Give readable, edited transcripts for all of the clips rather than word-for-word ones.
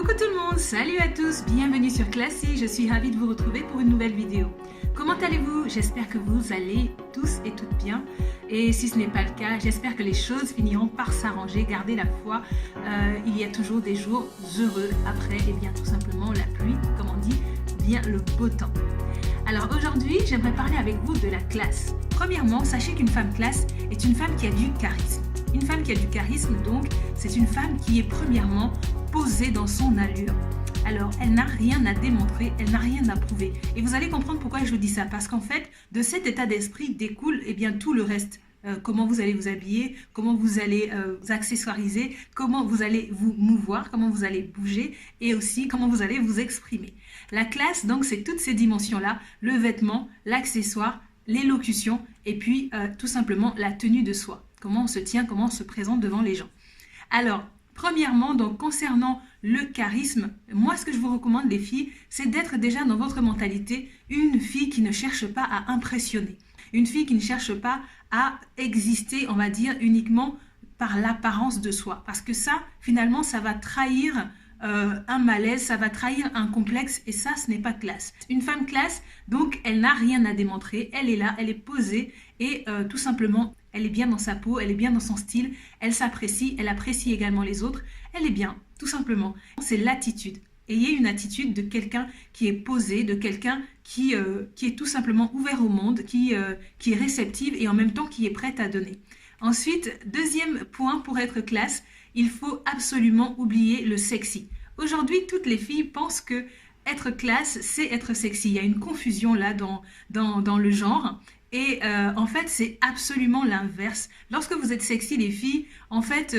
Coucou tout le monde, salut à tous, bienvenue sur Classy, je suis ravie de vous retrouver pour une nouvelle vidéo. Comment allez-vous? J'espère que vous allez tous et toutes bien. Et si ce n'est pas le cas, j'espère que les choses finiront par s'arranger. Gardez la foi, il y a toujours des jours heureux après, et bien tout simplement la pluie, comme on dit, vient le beau temps. Alors aujourd'hui, j'aimerais parler avec vous de la classe. Premièrement, sachez qu'une femme classe est une femme qui a du charisme. Une femme qui a du charisme, donc, c'est une femme qui est premièrement posée dans son allure. Alors, elle n'a rien à démontrer, elle n'a rien à prouver. Et vous allez comprendre pourquoi je vous dis ça. Parce qu'en fait, de cet état d'esprit découle bien tout le reste. Comment vous allez vous habiller, comment vous allez vous accessoiriser, comment vous allez vous mouvoir, comment vous allez bouger et aussi comment vous allez vous exprimer. La classe, donc, c'est toutes ces dimensions-là, le vêtement, l'accessoire, l'élocution et puis tout simplement la tenue de soi. Comment on se tient, comment on se présente devant les gens. Alors, premièrement, donc concernant le charisme, moi ce que je vous recommande les filles, c'est d'être déjà dans votre mentalité une fille qui ne cherche pas à impressionner. Une fille qui ne cherche pas à exister, on va dire, uniquement par l'apparence de soi. Parce que ça, finalement, ça va trahir un malaise, ça va trahir un complexe et ça, ce n'est pas classe. Une femme classe, donc, elle n'a rien à démontrer, elle est là, elle est posée et tout simplement, elle est bien dans sa peau, elle est bien dans son style, elle s'apprécie, elle apprécie également les autres, elle est bien, tout simplement. C'est l'attitude. Ayez une attitude de quelqu'un qui est posé, de quelqu'un qui est tout simplement ouvert au monde, qui est réceptive et en même temps qui est prête à donner. Ensuite, deuxième point pour être classe, il faut absolument oublier le sexy. Aujourd'hui, toutes les filles pensent que être classe, c'est être sexy. Il y a une confusion là dans le genre. Et en fait, c'est absolument l'inverse. Lorsque vous êtes sexy, les filles, en fait,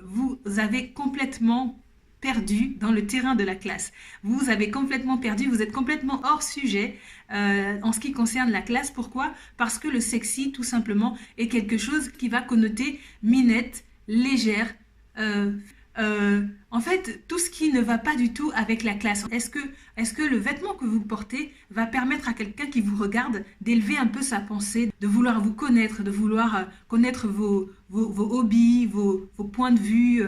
vous avez complètement perdu dans le terrain de la classe. Vous avez complètement perdu, vous êtes complètement hors sujet en ce qui concerne la classe. Pourquoi? Parce que le sexy, tout simplement, est quelque chose qui va connoter minette, légère, en fait, tout ce qui ne va pas du tout avec la classe. Est-ce que le vêtement que vous portez va permettre à quelqu'un qui vous regarde d'élever un peu sa pensée, de vouloir vous connaître, de vouloir connaître vos hobbies, vos points de vue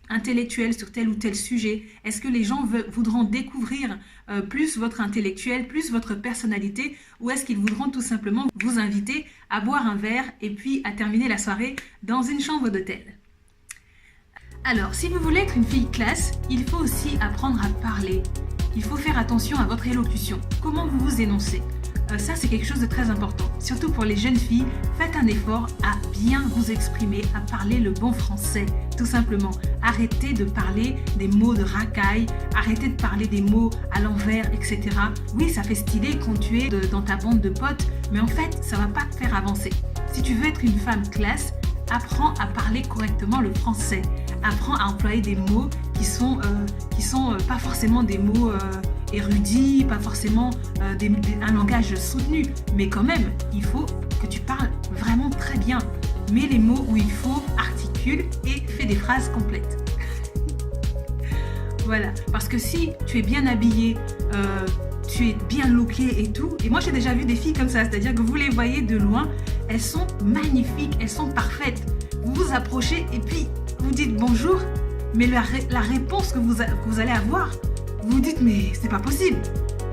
intellectuels sur tel ou tel sujet? Est-ce que les gens voudront découvrir plus votre intellectuel, plus votre personnalité, ou est-ce qu'ils voudront tout simplement vous inviter à boire un verre et puis à terminer la soirée dans une chambre d'hôtel? Alors, si vous voulez être une fille classe, il faut aussi apprendre à parler. Il faut faire attention à votre élocution. Comment vous vous énoncez? Ça, c'est quelque chose de très important. Surtout pour les jeunes filles, faites un effort à bien vous exprimer, à parler le bon français, tout simplement. Arrêtez de parler des mots de racaille, arrêtez de parler des mots à l'envers, etc. Oui, ça fait stylé quand tu es dans ta bande de potes, mais en fait, ça ne va pas te faire avancer. Si tu veux être une femme classe, apprends à parler correctement le français. Apprends à employer des mots qui sont pas forcément des mots érudits, pas forcément un langage soutenu, mais quand même, il faut que tu parles vraiment très bien. Mets les mots où il faut, articule et fais des phrases complètes. Voilà, parce que si tu es bien habillé, tu es bien lookée et tout, et moi j'ai déjà vu des filles comme ça, c'est-à-dire que vous les voyez de loin, elles sont magnifiques, elles sont parfaites. Vous vous approchez et puis vous dites bonjour, mais la réponse que vous allez avoir, vous vous dites mais c'est pas possible,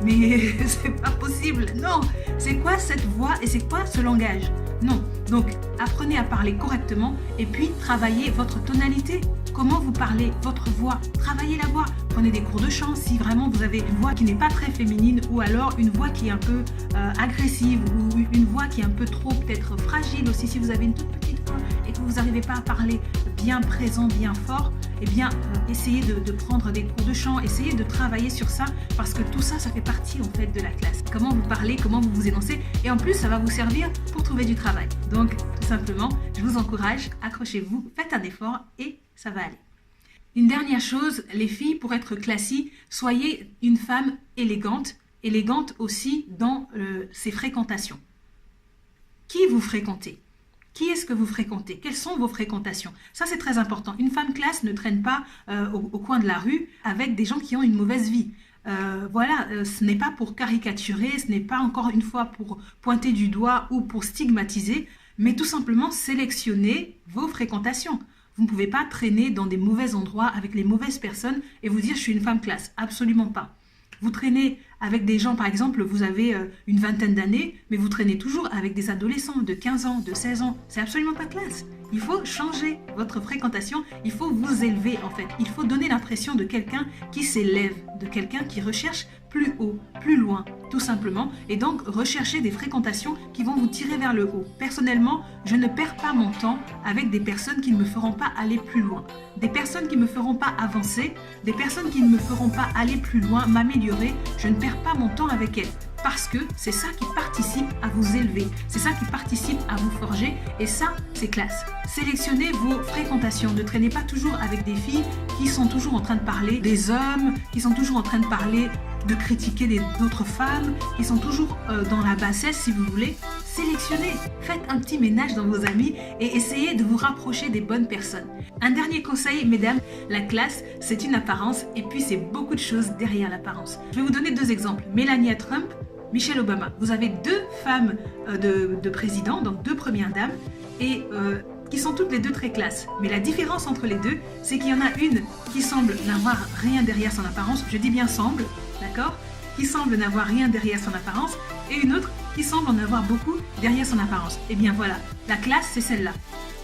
mais c'est pas possible, non, c'est quoi cette voix et c'est quoi ce langage? Non, donc apprenez à parler correctement et puis travaillez votre tonalité. Comment vous parlez, votre voix, travaillez la voix. Prenez des cours de chant si vraiment vous avez une voix qui n'est pas très féminine ou alors une voix qui est un peu agressive ou une voix qui est un peu trop peut-être fragile aussi. Si vous avez une toute petite voix et que vous n'arrivez pas à parler bien présent, bien fort, eh bien essayez de prendre des cours de chant, essayez de travailler sur ça parce que tout ça, ça fait partie en fait de la classe. Comment vous parlez, comment vous vous énoncez et en plus ça va vous servir pour trouver du travail. Donc tout simplement, je vous encourage, accrochez-vous, faites un effort et ça va aller. Une dernière chose, les filles, pour être classiques, soyez une femme élégante aussi dans ses fréquentations. Qui vous fréquentez? Qui est-ce que vous fréquentez? Quelles sont vos fréquentations? Ça, c'est très important. Une femme classe ne traîne pas au coin de la rue avec des gens qui ont une mauvaise vie. Voilà, ce n'est pas pour caricaturer, ce n'est pas encore une fois pour pointer du doigt ou pour stigmatiser, mais tout simplement sélectionner vos fréquentations. Vous ne pouvez pas traîner dans des mauvais endroits avec les mauvaises personnes et vous dire je suis une femme classe. Absolument pas. Vous traînez avec des gens, par exemple, vous avez une vingtaine d'années, mais vous traînez toujours avec des adolescents de 15 ans, de 16 ans. C'est absolument pas classe. Il faut changer votre fréquentation, il faut vous élever en fait. Il faut donner l'impression de quelqu'un qui s'élève, de quelqu'un qui recherche plus haut, plus loin, tout simplement. Et donc, rechercher des fréquentations qui vont vous tirer vers le haut. Personnellement, je ne perds pas mon temps avec des personnes qui ne me feront pas aller plus loin. Des personnes qui ne me feront pas avancer, des personnes qui ne me feront pas aller plus loin, m'améliorer. Je ne perds pas mon temps avec elles. Parce que c'est ça qui participe à vous élever, c'est ça qui participe à vous forger et ça, c'est classe. Sélectionnez vos fréquentations, ne traînez pas toujours avec des filles qui sont toujours en train de parler des hommes, qui sont toujours en train de parler, de critiquer d'autres femmes, qui sont toujours dans la bassesse si vous voulez. Sélectionnez, faites un petit ménage dans vos amis et essayez de vous rapprocher des bonnes personnes. Un dernier conseil, mesdames, la classe, c'est une apparence et puis c'est beaucoup de choses derrière l'apparence. Je vais vous donner 2 exemples. Melania Trump, Michelle Obama. Vous avez 2 femmes de président, donc 2 premières dames, et qui sont toutes les 2 très classes. Mais la différence entre les 2, c'est qu'il y en a une qui semble n'avoir rien derrière son apparence, je dis bien semble, d'accord, qui semble n'avoir rien derrière son apparence, et une autre qui semble en avoir beaucoup derrière son apparence. Et bien voilà, la classe, c'est celle-là.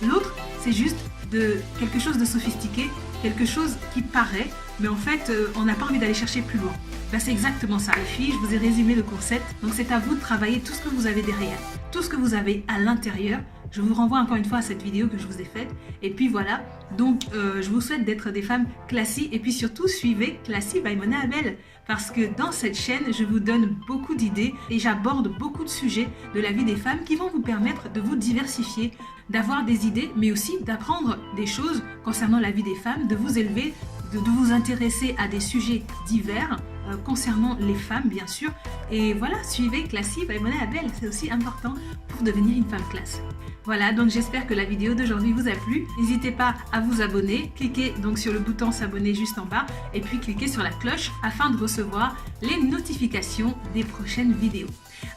L'autre, c'est juste quelque chose de sophistiqué, quelque chose qui paraît, mais en fait, on n'a pas envie d'aller chercher plus loin. Ben, c'est exactement ça, les filles. Je vous ai résumé le concept. Donc, c'est à vous de travailler tout ce que vous avez derrière, tout ce que vous avez à l'intérieur. Je vous renvoie encore une fois à cette vidéo que je vous ai faite. Et puis voilà. Donc, je vous souhaite d'être des femmes classies. Et puis surtout, suivez Classy by Mona Abel. Parce que dans cette chaîne, je vous donne beaucoup d'idées et j'aborde beaucoup de sujets de la vie des femmes qui vont vous permettre de vous diversifier, d'avoir des idées, mais aussi d'apprendre des choses concernant la vie des femmes, de vous élever, de vous intéresser à des sujets divers concernant les femmes, bien sûr. Et voilà, suivez Classy by Mona Abel, c'est aussi important pour devenir une femme classe. Voilà, donc j'espère que la vidéo d'aujourd'hui vous a plu. N'hésitez pas à vous abonner, cliquez donc sur le bouton s'abonner juste en bas et puis cliquez sur la cloche afin de recevoir les notifications des prochaines vidéos.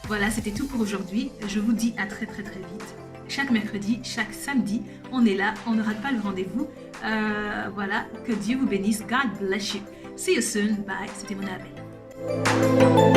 Voilà, c'était tout pour aujourd'hui. Je vous dis à très très vite. Chaque mercredi, chaque samedi, on est là, on ne rate pas le rendez-vous. Voilà, que Dieu vous bénisse. God bless you. See you soon. Bye. C'était Mona Abel.